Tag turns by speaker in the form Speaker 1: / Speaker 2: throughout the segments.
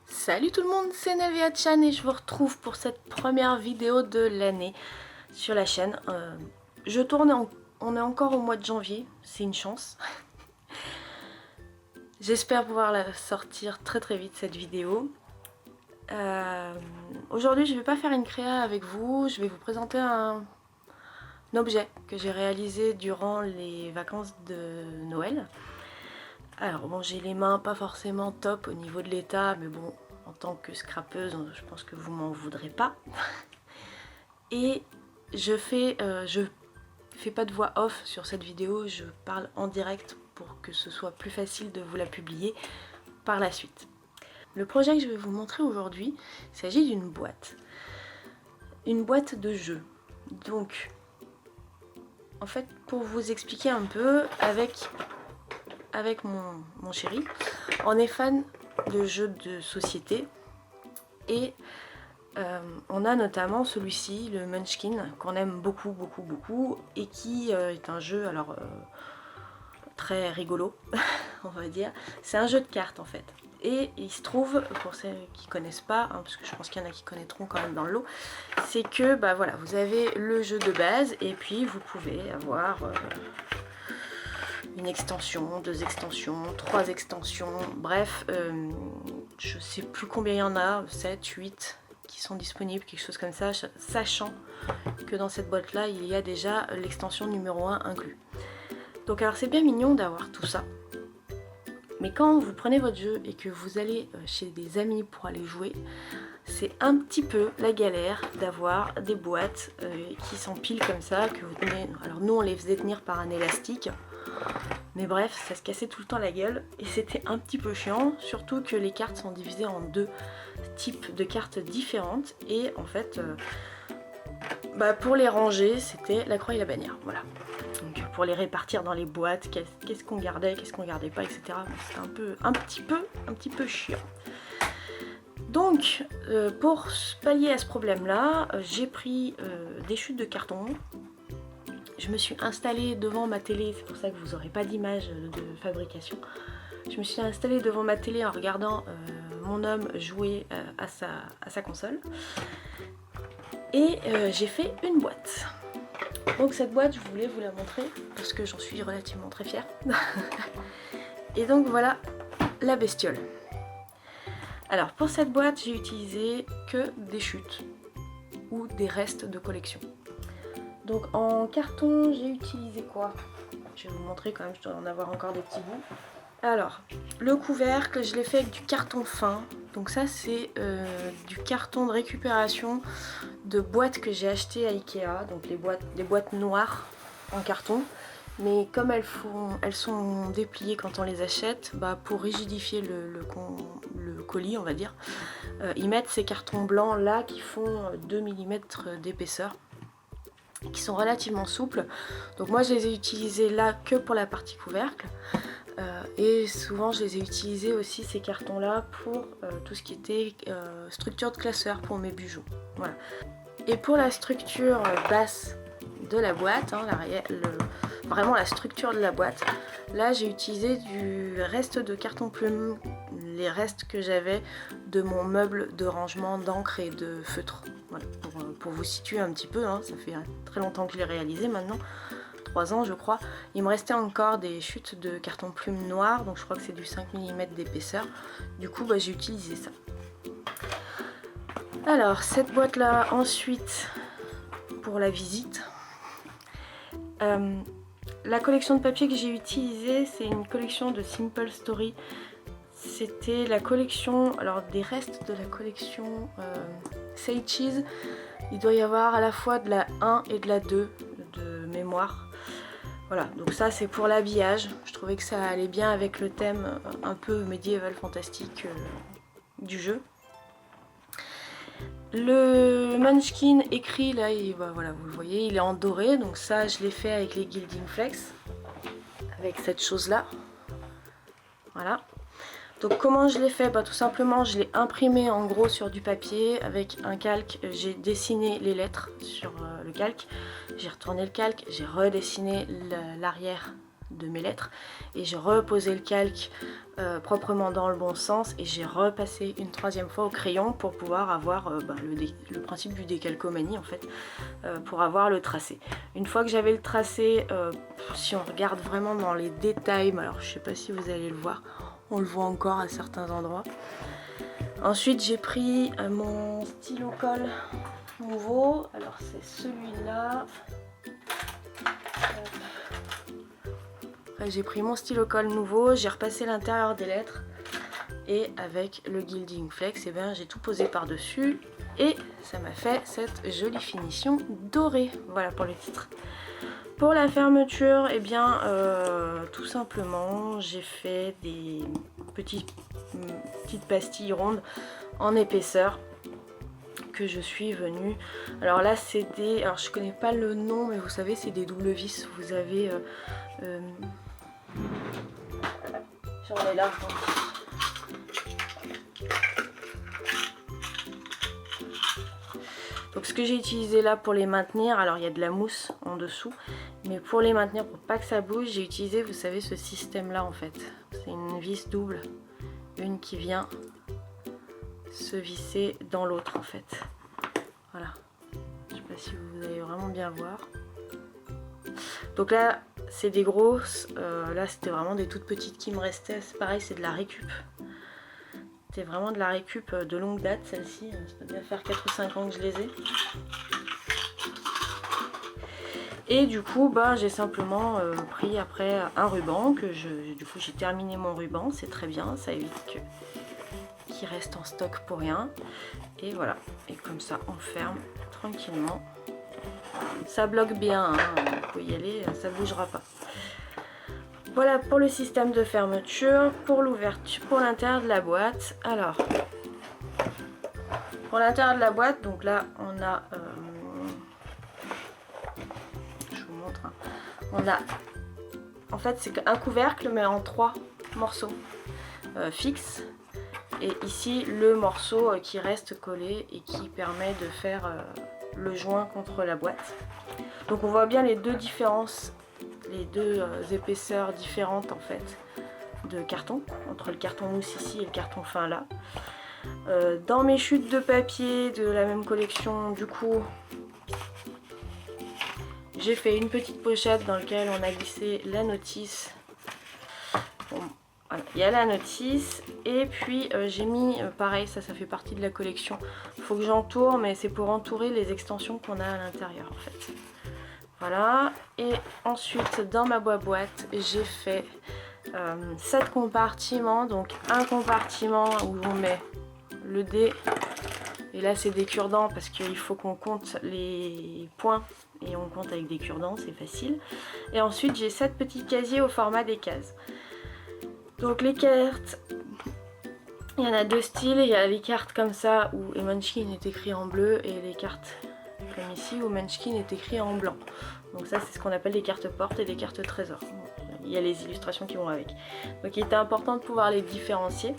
Speaker 1: Salut tout le monde, c'est Nelvia-chan et je vous retrouve pour cette première vidéo de l'année sur la chaîne. On est encore au mois de janvier, c'est une chance. J'espère pouvoir la sortir très vite cette vidéo. Aujourd'hui je ne vais pas faire une créa avec vous, je vais vous présenter un objet que j'ai réalisé durant les vacances de Noël. Alors bon, j'ai les mains pas forcément top au niveau de l'état, mais bon, en tant que scrapeuse, je pense que vous m'en voudrez pas. Et je fais pas de voix off sur cette vidéo, je parle en direct pour que ce soit plus facile de vous la publier par la suite. Le projet que je vais vous montrer aujourd'hui, il s'agit d'une boîte. Une boîte de jeu. Donc, en fait, pour vous expliquer un peu, avec mon chéri, on est fan de jeux de société et on a notamment celui-ci, le Munchkin, qu'on aime beaucoup et qui est un jeu alors très rigolo, on va dire. C'est un jeu de cartes en fait. Et il se trouve, pour ceux qui connaissent pas, hein, parce que je pense qu'il y en a qui connaîtront quand même dans le lot, c'est que bah voilà, vous avez le jeu de base et puis vous pouvez avoir une extension, 2 extensions, 3 extensions, bref, je sais plus combien il y en a, 7, 8 qui sont disponibles, quelque chose comme ça, sachant que dans cette boîte là il y a déjà l'extension numéro 1 inclus. Donc alors c'est bien mignon d'avoir tout ça, mais quand vous prenez votre jeu et que vous allez chez des amis pour aller jouer, c'est un petit peu la galère d'avoir des boîtes qui s'empilent comme ça, que vous tenez. Alors nous on les faisait tenir par un élastique, mais bref, ça se cassait tout le temps la gueule et c'était un petit peu chiant, surtout que les cartes sont divisées en 2 types de cartes différentes et en fait, pour les ranger, c'était la croix et la bannière, voilà. Donc pour les répartir dans les boîtes, qu'est-ce qu'on gardait, qu'est-ce qu'on gardait pas, etc. C'était un petit peu chiant. Donc, pour pallier à ce problème-là, j'ai pris des chutes de carton. Je me suis installée devant ma télé, c'est pour ça que vous n'aurez pas d'image de fabrication. Je me suis installée devant ma télé en regardant mon homme jouer à sa console. Et j'ai fait une boîte. Donc cette boîte, je voulais vous la montrer parce que j'en suis relativement très fière. Et donc voilà la bestiole. Alors pour cette boîte, j'ai utilisé que des chutes ou des restes de collection. Donc en carton, j'ai utilisé quoi? Je vais vous montrer quand même, je dois en avoir encore des petits bouts. Alors, le couvercle, je l'ai fait avec du carton fin. Donc ça, c'est du carton de récupération de boîtes que j'ai acheté à Ikea. Donc les boîtes noires en carton. Mais comme elles sont dépliées quand on les achète, pour rigidifier le colis, on va dire, ils mettent ces cartons blancs là qui font 2 mm d'épaisseur, qui sont relativement souples. Donc moi je les ai utilisés là que pour la partie couvercle. Et souvent je les ai utilisés aussi ces cartons là pour tout ce qui était structure de classeur pour mes bijoux. Voilà. Et pour la structure basse de la boîte, hein, vraiment la structure de la boîte, là j'ai utilisé du reste de carton plume, les restes que j'avais de mon meuble de rangement d'encre et de feutre. Voilà, pour vous situer un petit peu, hein, ça fait très longtemps que je l'ai réalisé maintenant. 3 ans je crois. Il me restait encore des chutes de carton plume noir, donc je crois que c'est du 5 mm d'épaisseur. Du coup j'ai utilisé ça. Alors cette boîte là, ensuite pour la visite, la collection de papier que j'ai utilisée, c'est une collection de Simple Story. C'était la collection, alors des restes de la collection Say Cheese. Il doit y avoir à la fois de la 1 et de la 2 de mémoire. Voilà, donc ça c'est pour l'habillage. Je trouvais que ça allait bien avec le thème un peu médiéval fantastique du jeu. Le Munchkin écrit là, voilà, vous le voyez, il est en doré. Donc ça je l'ai fait avec les Gilding Flex, avec cette chose là. Voilà. Donc comment je l'ai fait? Tout simplement je l'ai imprimé en gros sur du papier avec un calque. J'ai dessiné les lettres sur le calque, j'ai retourné le calque, j'ai redessiné l'arrière de mes lettres et j'ai reposé le calque proprement dans le bon sens et j'ai repassé une troisième fois au crayon pour pouvoir avoir le principe du décalcomanie en fait, pour avoir le tracé. Une fois que j'avais le tracé, si on regarde vraiment dans les détails, alors je sais pas si vous allez le voir, on le voit encore à certains endroits. Ensuite j'ai pris mon stylo colle nouveau, alors c'est celui-là. J'ai pris mon stylo colle nouveau, j'ai repassé l'intérieur des lettres et avec le Gilding Flex, et bien j'ai tout posé par dessus et ça m'a fait cette jolie finition dorée. Voilà pour le titre. Pour la fermeture, et bien tout simplement j'ai fait des petites pastilles rondes en épaisseur que je suis venue. Alors là c'est des, alors je connais pas le nom mais vous savez c'est des double vis. Vous avez j'en ai là. Donc ce que j'ai utilisé là pour les maintenir, alors il y a de la mousse en dessous, mais pour les maintenir, pour pas que ça bouge, j'ai utilisé, vous savez, ce système là en fait. C'est une vis double, une qui vient se visser dans l'autre en fait. Voilà. Je sais pas si vous allez vraiment bien voir. Donc là, c'est des grosses, là c'était vraiment des toutes petites qui me restaient. C'est pareil, c'est de la récup. C'est vraiment de la récup de longue date, celle-ci. Ça doit bien faire 4 ou 5 ans que je les ai. Et du coup, j'ai simplement pris après un ruban, du coup j'ai terminé mon ruban, c'est très bien, ça évite qu'il reste en stock pour rien. Et voilà, et comme ça on ferme tranquillement. Ça bloque bien, hein. Vous pouvez y aller, ça bougera pas. Voilà pour le système de fermeture. Pour l'ouverture, pour l'intérieur de la boîte, alors pour l'intérieur de la boîte, donc là on a je vous montre, hein. On a en fait c'est un couvercle mais en 3 morceaux fixes, et ici le morceau qui reste collé et qui permet de faire le joint contre la boîte. Donc on voit bien les deux différences, les deux épaisseurs différentes en fait de carton, entre le carton mousse ici et le carton fin là. Dans mes chutes de papier de la même collection, du coup j'ai fait une petite pochette dans laquelle on a glissé la notice. Bon, voilà, il y a la notice et puis j'ai mis, pareil, ça fait partie de la collection. Il faut que j'entoure, mais c'est pour entourer les extensions qu'on a à l'intérieur en fait. Voilà, et ensuite dans ma boîte j'ai fait 7 compartiments, donc un compartiment où on met le dé, et là c'est des cure-dents parce qu'il faut qu'on compte les points et on compte avec des cure-dents, c'est facile. Et ensuite j'ai 7 petits casiers au format des cases. Donc les cartes, il y en a 2 styles, il y a les cartes comme ça où Munchkin est écrit en bleu et les cartes comme ici où Munchkin est écrit en blanc. Donc ça c'est ce qu'on appelle les cartes portes et les cartes trésors. Il y a les illustrations qui vont avec. Donc il était important de pouvoir les différencier.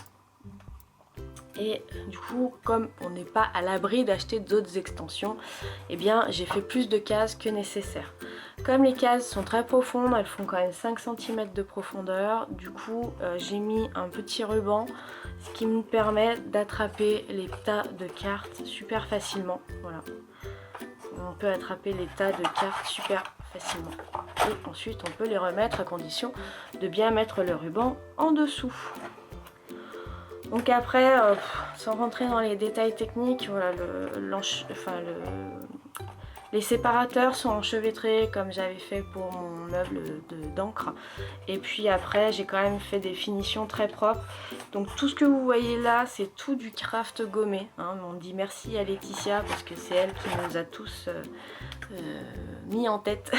Speaker 1: Et du coup, comme on n'est pas à l'abri d'acheter d'autres extensions, eh bien j'ai fait plus de cases que nécessaire. Comme les cases sont très profondes, elles font quand même 5 cm de profondeur, du coup j'ai mis un petit ruban, ce qui me permet d'attraper les tas de cartes super facilement. Voilà. On peut attraper les tas de cartes super facilement. Et ensuite on peut les remettre à condition de bien mettre le ruban en dessous. Donc après, sans rentrer dans les détails techniques, voilà, les séparateurs sont enchevêtrés comme j'avais fait pour mon meuble d'encre. Et puis après, j'ai quand même fait des finitions très propres. Donc tout ce que vous voyez là, c'est tout du craft gommé. Hein. On dit merci à Laetitia parce que c'est elle qui nous a tous mis en tête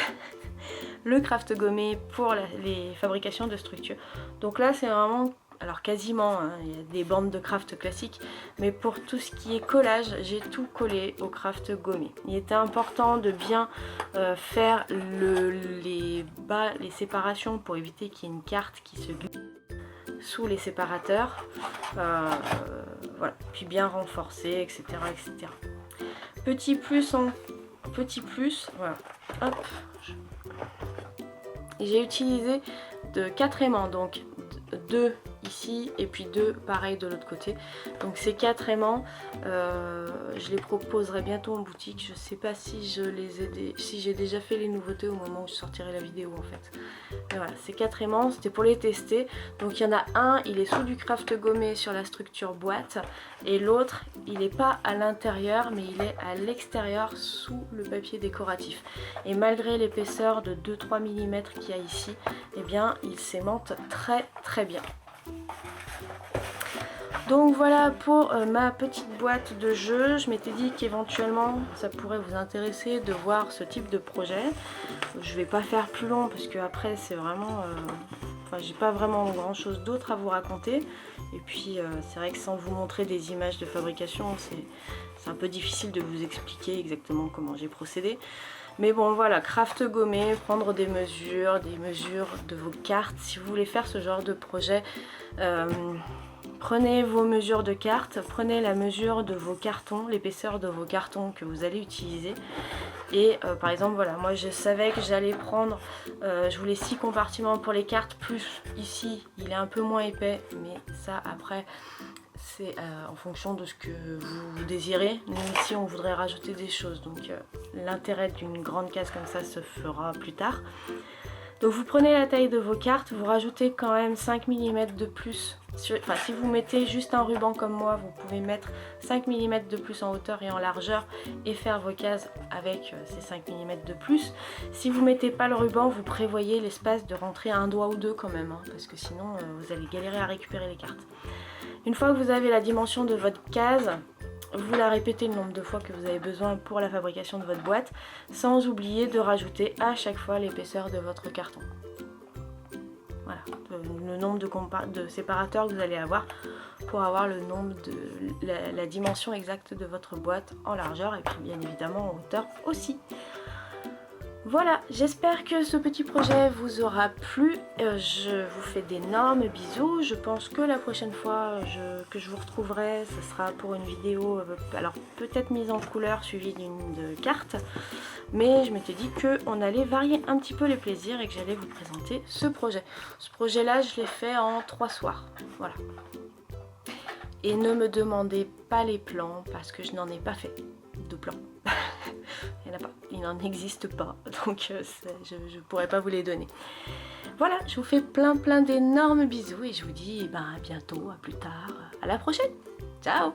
Speaker 1: le craft gommé pour les fabrications de structures. Donc là, c'est vraiment... Alors quasiment, hein, il y a des bandes de craft classiques, mais pour tout ce qui est collage, j'ai tout collé au craft gommé. Il était important de bien faire les séparations pour éviter qu'il y ait une carte qui se glisse sous les séparateurs. Voilà, puis bien renforcer, etc. etc. Petit plus, voilà. Hop. J'ai utilisé de 4 aimants, donc 2 ici et puis 2 pareil de l'autre côté. Donc ces 4 aimants, je les proposerai bientôt en boutique. Je sais pas si si j'ai déjà fait les nouveautés au moment où je sortirai la vidéo en fait. Mais voilà, ces 4 aimants, c'était pour les tester. Donc il y en a un, il est sous du craft gommé sur la structure boîte, et l'autre, il n'est pas à l'intérieur mais il est à l'extérieur sous le papier décoratif. Et malgré l'épaisseur de 2-3 mm qu'il y a ici, eh bien il s'aimante très bien. Donc voilà pour ma petite boîte de jeu. Je m'étais dit qu'éventuellement ça pourrait vous intéresser de voir ce type de projet. Je vais pas faire plus long parce que après c'est vraiment... Enfin, j'ai pas vraiment grand chose d'autre à vous raconter. Et puis c'est vrai que sans vous montrer des images de fabrication, c'est un peu difficile de vous expliquer exactement comment j'ai procédé. Mais bon voilà, craft gommé, prendre des mesures de vos cartes. Si vous voulez faire ce genre de projet, prenez vos mesures de cartes, prenez la mesure de vos cartons, l'épaisseur de vos cartons que vous allez utiliser. Et par exemple voilà, moi je savais que j'allais prendre, je voulais 6 compartiments pour les cartes, plus ici il est un peu moins épais, mais ça après c'est en fonction de ce que vous désirez. Nous ici on voudrait rajouter des choses, donc l'intérêt d'une grande case comme ça se fera plus tard. Donc vous prenez la taille de vos cartes, vous rajoutez quand même 5 mm de plus. Enfin, si vous mettez juste un ruban comme moi, vous pouvez mettre 5 mm de plus en hauteur et en largeur et faire vos cases avec ces 5 mm de plus. Si vous mettez pas le ruban, vous prévoyez l'espace de rentrer un doigt ou deux quand même, hein, parce que sinon vous allez galérer à récupérer les cartes. Une fois que vous avez la dimension de votre case, vous la répétez le nombre de fois que vous avez besoin pour la fabrication de votre boîte, sans oublier de rajouter à chaque fois l'épaisseur de votre carton. Voilà, le nombre de séparateurs que vous allez avoir pour avoir le nombre de la dimension exacte de votre boîte en largeur et puis bien évidemment en hauteur aussi. Voilà, j'espère que ce petit projet vous aura plu. Je vous fais d'énormes bisous. Je pense que la prochaine fois que je vous retrouverai, ce sera pour une vidéo, alors peut-être mise en couleur suivie d'une carte. Mais je m'étais dit qu'on allait varier un petit peu les plaisirs et que j'allais vous présenter ce projet. Ce projet-là, je l'ai fait en 3 soirs. Voilà. Et ne me demandez pas les plans parce que je n'en ai pas fait de plans. Il n'y en a pas, il n'en existe pas, donc je ne pourrais pas vous les donner. Voilà, je vous fais plein d'énormes bisous et je vous dis à bientôt, à plus tard, à la prochaine. Ciao!